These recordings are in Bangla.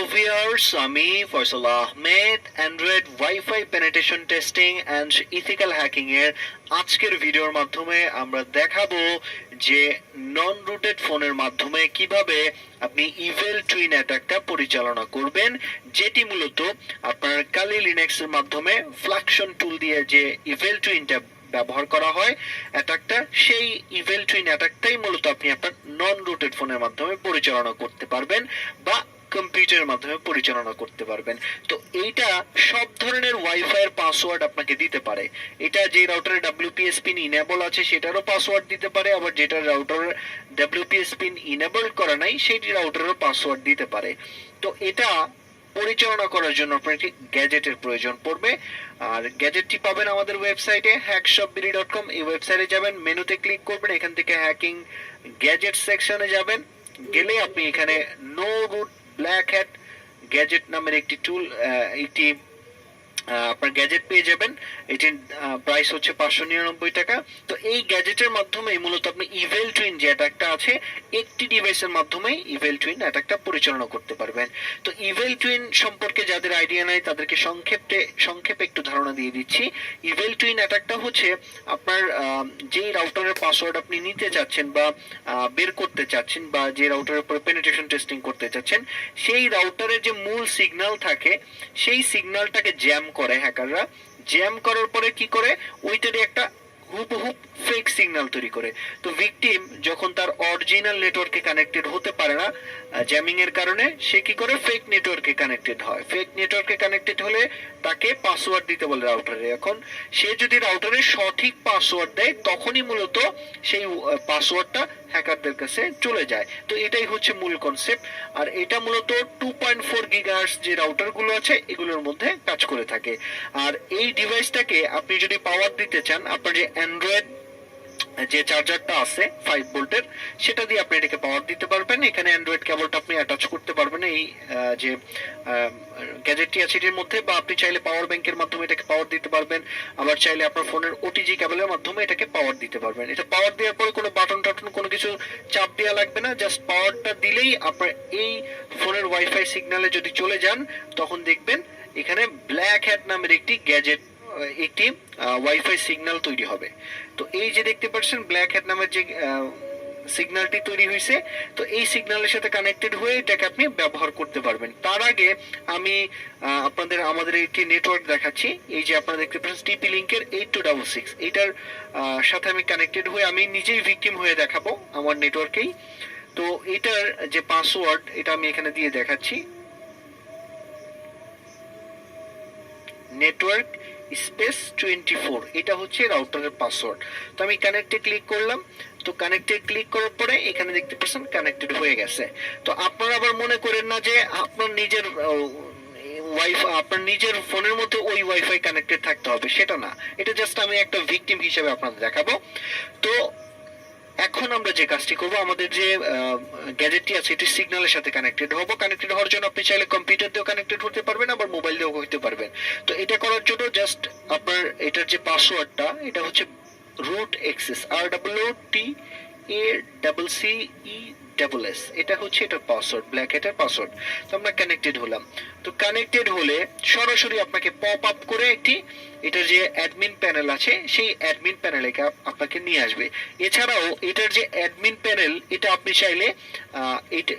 Viewers, আমি Faisal Ahmed Android wifi penetration testing and ethical hacking এর আজকের ভিডিওর মাধ্যমে আমরা দেখাবো যে নন রুটেড ফোনের মাধ্যমে কিভাবে আপনি ইভেল টুইন অ্যাটাকটা পরিচালনা করবেন, যেটি মূলত আপনার কালি লিনাক্স এর মাধ্যমে ফ্লাকশন টুল দিয়ে যে ইভেল টুইনটা ব্যবহার করা হয় অ্যাটাকটা, সেই ইভেল টুইন অ্যাটাকটাই মূলত আপনি আপনার নন রুটেড ফোনের মাধ্যমে পরিচালনা করতে পারবেন বা কম্পিউটারের মাধ্যমে পরিচালনা করতে পারবেন। তো এইটা সব ধরনের ওয়াইফাই এর পাসওয়ার্ড আপনাকে দিতে পারে। এটা যে রাউটারে ডাব্লিউপিএস পিন ইনেবল আছে সেটারও পাসওয়ার্ড দিতে পারে, আবার যেটা রাউটারে ডাব্লিউপিএস পিন ইনেবল করা নাই সেই রাউটারেরও পাসওয়ার্ড দিতে পারে। তো এটা পরিচালনা করার জন্য আপনার একটি গ্যাজেটের প্রয়োজন পড়বে, আর গ্যাজেটটি পাবেন আমাদের ওয়েবসাইটে hackshopbiri.com। এই ওয়েবসাইটে যাবেন, মেনুতে ক্লিক করবেন, এখান থেকে হ্যাকিং গ্যাজেট সেকশনে যাবেন, গেলে আপনি এখানে no root black hat gadget নামের একটি টুল একটি আপনার গ্যাজেট পেয়ে যাবেন। এটির প্রাইস হচ্ছে 599 টাকা। তো এই গ্যাজেটের মাধ্যমে মূলত আপনি ইভেল টুইন যে অ্যাটাকটা আছে একটি ডিভাইসের মাধ্যমে ইভেল টুইন অ্যাটাকটা পরিচালনা করতে পারবেন। তো ইভেল টুইন সম্পর্কে যাদের আইডিয়া নাই তাদেরকে সংক্ষেপে একটু ধারণা দিয়ে দিচ্ছি। ইভেল টুইন অ্যাটাকটা হচ্ছে আপনার যেই রাউটারের পাসওয়ার্ড আপনি নিতে চাচ্ছেন বা বের করতে চাচ্ছেন বা যে রাউটারের উপরে পেনিট্রেশন টেস্টিং করতে চাচ্ছেন, সেই রাউটারের যে মূল সিগন্যাল থাকে সেই সিগন্যালটাকে জ্যাম করে হ্যাকাররা। জ্যাম করার পরে কি করে, ওইটারই একটা হুবহু ফেক সিগন্যাল তৈরি করে। তো ভিকটিম যখন তার অরিজিনাল নেটওয়ার্কে কানেক্টেড হতে পারে না জ্যামিং এর কারণে, সে কি করে ফেক নেটওয়ার্কে কানেক্টেড হয়। ফেক নেটওয়ার্কে কানেক্টেড হলে তাকে পাসওয়ার্ড দিতে বলে রাউটারে। এখন সে যদি রাউটারের সঠিক পাসওয়ার্ড দেয় তখনই মূলত সেই পাসওয়ার্ডটা হ্যাকারদের কাছে চলে যায়। তো এটাই হচ্ছে মূল কনসেপ্ট। আর এটা মূলত 2.4 গিগাহার্টজ যে রাউটারগুলো আছে এগুলোর মধ্যে কাজ করে থাকে। আর এই ডিভাইসটাকে আপনি যদি পাওয়ার দিতে চান, আপনার যে অ্যান্ড্রয়েড যে চার্জারটা আছে 5 ভোল্টের, সেটা দিয়ে আপনি এটাকে পাওয়ার দিতে পারবেন। এখানে অ্যান্ড্রয়েড কেবলটা আপনি অ্যাটাচ করতে পারবেন এই যে গ্যাজেটটি আছে এটির মধ্যে, বা আপনি চাইলে পাওয়ার ব্যাংকের মাধ্যমে এটাকে পাওয়ার দিতে পারবেন, আবার চাইলে আপনার ফোনের ওটিজি কেবলের মাধ্যমে এটাকে পাওয়ার দিতে পারবেন। এটা পাওয়ার দেওয়ার পরে কোনো বাটন টাটন কোনো কিছু চাপ দেওয়া লাগবে না, জাস্ট পাওয়ারটা দিলেই আপনার এই ফোনের ওয়াইফাই সিগন্যালে যদি চলে যান তখন দেখবেন এখানে ব্ল্যাক হ্যাট নামের একটি গ্যাজেট একটি ওয়াইফাই সিগন্যাল তৈরি হবে। তো এই যে দেখতে পাচ্ছেন ব্ল্যাক হ্যাট নামের যে সিগন্যালটি তৈরি হয়েছে, তো এই সিগন্যালের সাথে কানেক্টেড হয়ে এটাকে আপনি ব্যবহার করতে পারবেন। তার আগে আমি আপনাদের আমাদের একটি নেটওয়ার্ক দেখাচ্ছি। এই যে আপনারা দেখতে পাচ্ছেন টিপি লিংকের 8266, এটার সাথে আমি কানেক্টেড হয়ে আমি নিজেই ভিকটিম হয়ে দেখাবো আমার নেটওয়ার্কেই। তো এটার যে পাসওয়ার্ড এটা আমি এখানে দিয়ে দেখাচ্ছি, নেটওয়ার্ক স্পেস 24, এটা হচ্ছে রাউটারের পাসওয়ার্ড। তো আমি কানেক্টে ক্লিক করলাম। তো কানেক্টে ক্লিক করার পরে এখানে দেখতে পাচ্ছেন কানেক্টেড হয়ে গেছে। তো আপনারা আবার মনে করেন না যে আপনার নিজের ওয়াইফাই আপনার নিজের ফোনের মধ্যে ওই ওয়াইফাই কানেক্টেড থাকতে হবে, সেটা না। এটা জাস্ট আমি একটা ভিকটিম হিসেবে আপনাদের দেখাবো। তো এখন আমরা যে কাজটি করব, আমাদের যে গ্যাজেটটি আছে এটি সিগন্যালের সাথে কানেক্টেড হবো। কানেক্টেড হওয়ার জন্য আপনি চাইলে কম্পিউটার দিয়েও কানেক্টেড হতে পারবেন, আবার মোবাইল দিয়েও হতে পারবেন। তো এটা করার জন্য জাস্ট আপনার এটার যে পাসওয়ার্ডটা এটা হচ্ছে রুট অ্যাক্সেস, ROOTACCESS, এটা হচ্ছে এটার পাসওয়ার্ড, ব্ল্যাক হ্যাটের পাসওয়ার্ড। তো আমরা কানেক্টেড হলাম। তো কানেক্টেড হলে সরাসরি আপনাকে পপ আপ করে একটি এটার যে অ্যাডমিন প্যানেল আছে সেই অ্যাডমিন প্যানেলে আপনাকে নিয়ে আসবে। এছাড়াও এটার যে অ্যাডমিন প্যানেল এটা আপনি চাইলে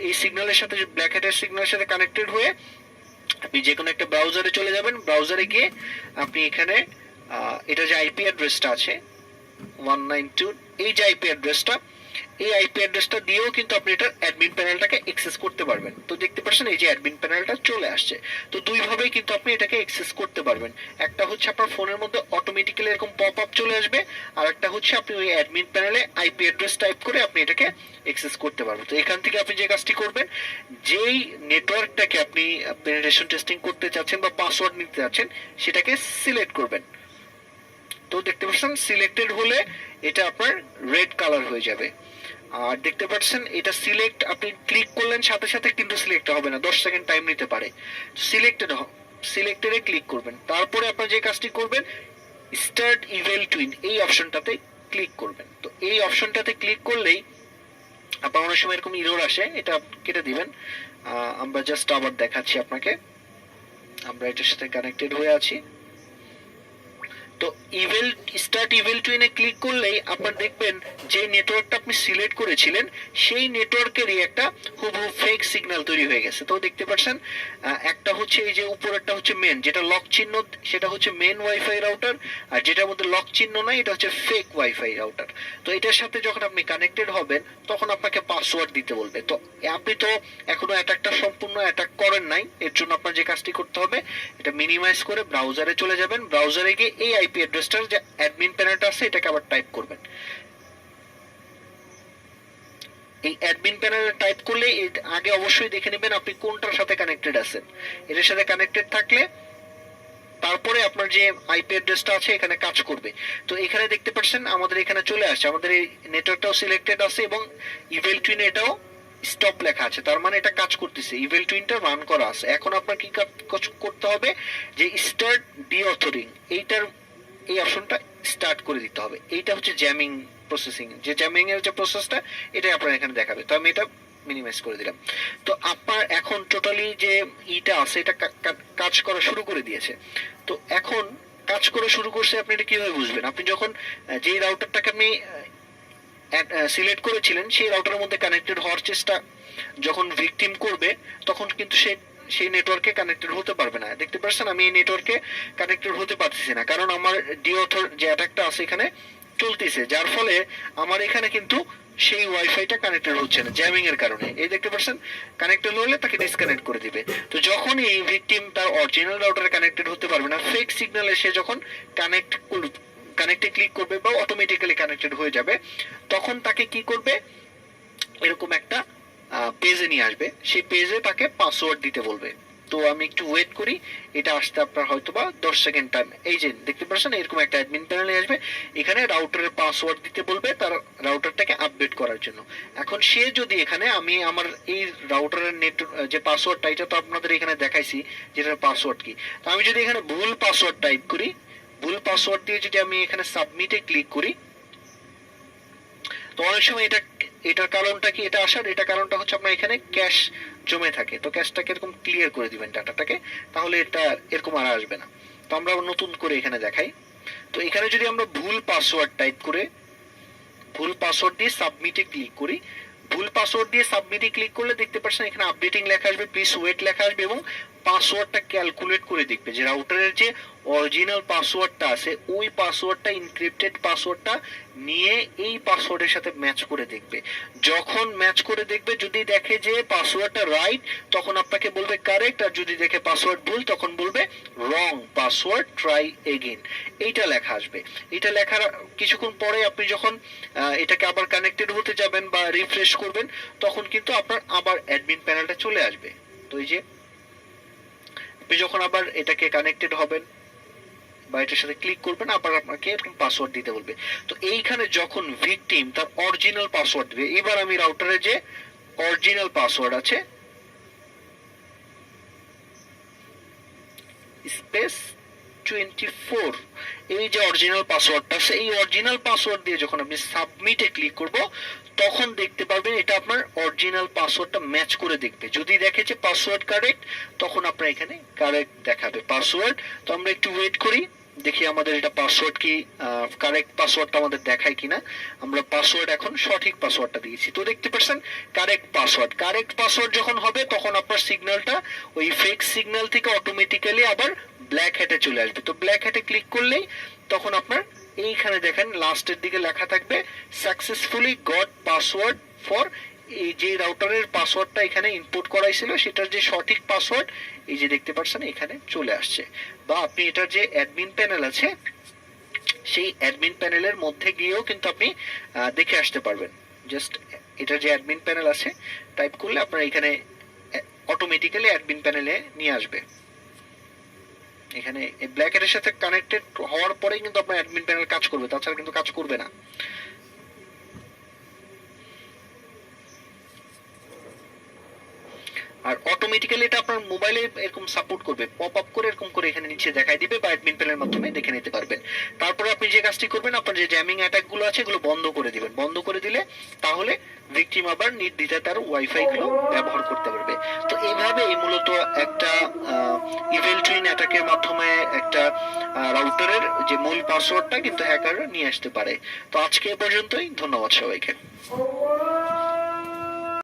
এই সিগন্যালের সাথে ব্ল্যাক হ্যাটের সিগন্যালের সাথে কানেক্টেড হয়ে আপনি যে কোনো একটা ব্রাউজারে চলে যাবেন। ব্রাউজারে গিয়ে আপনি এখানে এটা যে আইপি অ্যাড্রেসটা আছে 192, এই যে আইপি অ্যাড্রেসটা, এই আইপি অ্যাড্রেসটা দিয়েও কিন্তু আপনি এটার অ্যাডমিন প্যানেলটাকে অ্যাক্সেস করতে পারবেন। তো দেখতে পাচ্ছেন এই যে অ্যাডমিন প্যানেলটা চলে আসছে। তো দুই ভাবেই কিন্তু আপনি এটাকে অ্যাক্সেস করতে পারবেন। একটা হচ্ছে আপনার ফোনের মধ্যে অটোমেটিক্যালি এরকম পপ আপ চলে আসবে, আর একটা হচ্ছে আপনি ওই অ্যাডমিন প্যানেলে আইপি অ্যাড্রেস টাইপ করে আপনি এটাকে অ্যাক্সেস করতে পারবেন। তো এখান থেকে আপনি যে কাজটি করবেন, যেই নেটওয়ার্কটাকে আপনি পেনিট্রেশন টেস্টিং করতে চাচ্ছেন বা পাসওয়ার্ড নিতে চাচ্ছেন সেটাকে সিলেক্ট করবেন। তো দেখতে পাচ্ছেন সিলেক্টেড হলে এটা আপনার রেড কালার হয়ে যাবে। আর দেখতে পাচ্ছেন এটা সিলেক্ট আপনি ক্লিক করলেন সাথে সাথে কিন্তু সিলেক্ট হবে না, 10 সেকেন্ড টাইম নিতে পারে। সিলেক্টেডে ক্লিক করবেন। তারপরে আপনার যে কাজটি করবেন, স্টার্ট ইভেল টুইন এই অপশনটাতে ক্লিক করবেন। তো এই অপশনটাতে ক্লিক করলেই আপনার অনেক সময় এরকম ইরর আসে, এটা কেটে দিবেন। আমরা জাস্ট আবার দেখাচ্ছি আপনাকে। আমরা এটার সাথে কানেক্টেড হয়ে আছি। তো ইভেল স্টার্ট ইভেল টুইনে ক্লিক করলেই আপনার দেখবেন যে নেটওয়ার্কটা আপনি সিলেক্ট করেছিলেন সেই নেটওয়ার্কেরই একটা হুবহু ফেক সিগন্যাল তৈরি হয়ে গেছে। তো দেখতে পাচ্ছেন একটা হচ্ছে এই যে উপরেরটা হচ্ছে মেন, যেটা লক চিহ্ন সেটা হচ্ছে মেন ওয়াইফাই রাউটার, আর যেটার মধ্যে লক চিহ্ন নাই এটা হচ্ছে ফেক ওয়াইফাই রাউটার। তো এটার সাথে যখন আপনি কানেক্টেড হবেন তখন আপনাকে পাসওয়ার্ড দিতে বলবে। তো আপনি তো এখনো অ্যাটাকটা সম্পূর্ণ অ্যাটাক করেন নাই, এর জন্য আপনার যে কাজটি করতে হবে এটা মিনিমাইজ করে ব্রাউজারে চলে যাবেন। ব্রাউজারে গিয়ে এই আইপি অ্যাড্রেসটার যে অ্যাডমিন প্যানেলটা আছে এটাকে আবার টাইপ করবেন। এই অ্যাডমিন প্যানেলে টাইপ করলে আগে অবশ্যই দেখে নেবেন আপনি কোনটার সাথে কানেক্টেড আছেন। এটার সাথে কানেক্টেড থাকলে তারপরে আপনার যে আইপি অ্যাড্রেসটা আছে এখানে কাজ করবে। তো এখানে দেখতে পাচ্ছেন আমাদের এখানে চলে আসছে, আমাদের এই নেটওয়ার্কটাও সিলেক্টেড আছে এবং ইভেল টুইন এটাও স্টপ লেখা আছে, তার মানে এটা কাজ করতেছে, ইভেল টুইনটা রান করা আছে। এখন আপনার কি কাজ করতে হবে যে স্টার্ট ডিঅথরিং এইটার এই অপশনটা স্টার্ট করে দিতে হবে। এইটা হচ্ছে জ্যামিং প্রসেসিং, যে জ্যামিং এর যে প্রসেসটা এটাই আপনার এখানে দেখাবে। তো আমি এটা মিনিমাইজ করে দিলাম। তো আপনার এখন টোটালি যে ইটা আছে এটা কাজ করা শুরু করে দিয়েছে। তো এখন কাজ করা শুরু করছে, আপনি এটা কিভাবে বুঝবেন? আপনি যখন যে রাউটারটাকে আপনি সিলেক্ট করেছিলেন সেই রাউটারের মধ্যে কানেক্টেড হওয়ার চেষ্টা যখন ভিকটিম করবে তখন কিন্তু সেই নেটওয়ার্কে কানেক্টেড হতে পারবে না। দেখতে পাচ্ছেন আমি এই নেটওয়ার্কে কানেক্টেড হতে পারতেছি না, কারণ আমার ডিঅথর যে অ্যাটাকটা আছে এখানে চলতেছে, যার ফলে আমার এখানে কিন্তু সেই ওয়াইফাইটা কানেক্টেড হচ্ছে না জ্যামিং এর কারণে। এই দেখতে পাচ্ছেন কানেক্টেড হলে তাকে ডিসকানেক্ট করে দিবে। তো যখন এই ভিকটিম তার অরিজিনাল রাউটারে কানেক্টেড হতে পারবে না, ফেক সিগন্যালে সে যখন কানেক্টে ক্লিক করবে বা অটোমেটিক্যালি কানেক্টেড হয়ে যাবে, তখন তাকে কি করবে এরকম একটা পেজে নিয়ে আসবে, সেই পেজে তাকে পাসওয়ার্ড দিতে বলবে। তো আমি একটু ওয়েট করি, এটা আসতে আপনার হয়তো বা 10 সেকেন্ড টাইম। এই যে দেখতে পাচ্ছেন এরকম একটা অ্যাডমিন প্যানেলে আসবে, এখানে রাউটারের পাসওয়ার্ড দিতে বলবে তার রাউটারটাকে আপডেট করার জন্য। এখন সে যদি এখানে আমি আমার এই রাউটারের নেট যে পাসওয়ার্ডটা এটা তো আপনাদের এখানে দেখাইছি যেটার পাসওয়ার্ড কি, তো আমি যদি এখানে ভুল পাসওয়ার্ড টাইপ করি, ভুল পাসওয়ার্ড দিয়ে যদি আমি এখানে সাবমিটে ক্লিক করি, তো অনেক সময় এটার কারণটা কি এটা আসার এটা কারণটা হচ্ছে আপনার এখানে ক্যাশ জমে থাকে। তো ক্যাশটাকে এরকম ক্লিয়ার করে দিবেন ডাটাটাকে, তাহলে এটা এরকম আর আসবে না। তো আমরা নতুন করে এখানে দেখাই। তো এখানে যদি আমরা ভুল পাসওয়ার্ড টাইপ করে ভুল পাসওয়ার্ড দিয়ে সাবমিটে ক্লিক করি, ভুল পাসওয়ার্ড দিয়ে সাবমিটে ক্লিক করলে দেখতে পাচ্ছেন এখানে আপডেটিং লেখা আসবে, প্লিজ ওয়েট লেখা আসবে এবং পাসওয়ার্ডটা ক্যালকুলেট করে দেখবে যে রাউটারের যে অরিজিনাল পাসওয়ার্ডটা আছে ওই পাসওয়ার্ডটা ইনক্রিপ্টেড পাসওয়ার্ডটা নিয়ে এই পাসওয়ার্ডের সাথে ম্যাচ করে দেখবে। যখন ম্যাচ করে দেখবে যদি দেখে যে পাসওয়ার্ডটা রাইট তখন আপনাকে বলবে কারেক্ট, আর যদি দেখে পাসওয়ার্ড ভুল তখন বলবে রং পাসওয়ার্ড ট্রাই এগেইন, এইটা লেখা আসবে। এটা লেখার কিছুক্ষণ পরে আপনি যখন এটাকে আবার কানেক্টেড হতে যাবেন বা রিফ্রেশ করবেন তখন কিন্তু আপনার আবার অ্যাডমিন প্যানেলটা চলে আসবে। তো এই যে আপনি যখন আবার এটাকে কানেক্টেড হবেন বা এটার সাথে ক্লিক করবেন আবার আপনাকে এরকম পাসওয়ার্ড দিতে বলবে। তো এইখানে যখন ভিকটিম তার অরিজিনাল পাসওয়ার্ড দিবে, এবার আমি রাউটারে যে অরিজিনাল পাসওয়ার্ড আছে স্পেস 24 এই যে অরিজিনাল পাসওয়ার্ডটা আছে এই অরিজিনাল পাসওয়ার্ড দিয়ে যখন আপনি সাবমিটে ক্লিক করব তখন দেখতে পারবেন এটা আপনার অরিজিনাল পাসওয়ার্ডটা ম্যাচ করে দেখবে। যদি দেখে যে পাসওয়ার্ড কারেক্ট তখন আপনার এখানে কারেক্ট দেখাবে পাসওয়ার্ড। তো আমরা একটু ওয়েট করি, দেখি আমাদের এটা পাসওয়ার্ড কি কারেক্ট পাসওয়ার্ডটা আমাদের দেখায় কিনা। আমরা পাসওয়ার্ড এখন সঠিক পাসওয়ার্ডটা দিয়েছি। তো দেখতে পাচ্ছেন কারেক্ট পাসওয়ার্ড যখন হবে তখন আপনার সিগন্যালটা ওই ফেক সিগন্যাল থেকে অটোমেটিক্যালি আবার ব্ল্যাক হ্যাটে চলে আসবে। তো ব্ল্যাক হ্যাটে ক্লিক করলেই তখন আপনার এইখানে দেখেন লাস্টের দিকে লেখা থাকবে সাকসেসফুলি গট পাসওয়ার্ড ফর, এই যে রাউটারের পাসওয়ার্ডটা এখানে ইনপুট করাইছিল সেটার যে সঠিক পাসওয়ার্ড এই যে দেখতে পাচ্ছেন এখানে চলে আসছে। বা আপনি এটার যে অ্যাডমিন প্যানেল আছে সেই অ্যাডমিন প্যানেলের মধ্যে গিয়েও কিন্তু আপনি দেখে আসতে পারবেন। জাস্ট এটার যে অ্যাডমিন প্যানেল আছে টাইপ করলে আপনার এখানে অটোমেটিক্যালি অ্যাডমিন প্যানেলে নিয়ে আসবে। এখানে ব্ল্যাক এর সাথে কানেক্টেড হওয়ার পরেই কিন্তু আপনার অ্যাডমিন প্যানেল কাজ করবে, তাছাড়া কিন্তু কাজ করবে না। আর অটোমেটিক্যালি এটা আপনার মোবাইলে এরকম সাপোর্ট করবে, পপ আপ করে এরকম করে এখানে নিচে দেখাই দিবে বা অ্যাডমিন প্যানেলের মাধ্যমে দেখে নিতে পারবেন। তারপরে আপনি যে কাজটি করবেন, আপনার যে জ্যামিং অ্যাটাক গুলো আছে এগুলো বন্ধ করে দিবেন। বন্ধ করে দিলে তাহলে ভিকটিম আবার নির্দ্বিধায় তার ওয়াইফাই গুলো ব্যবহার করতে পারবে। তো এইভাবে মূলত একটা ইভেল টুইন অ্যাটাকের মাধ্যমে একটা রাউটারের যে মূল পাসওয়ার্ডটা কিন্তু হ্যাকার নিয়ে আসতে পারে। তো আজকে এ পর্যন্তই, ধন্যবাদ সবাইকে।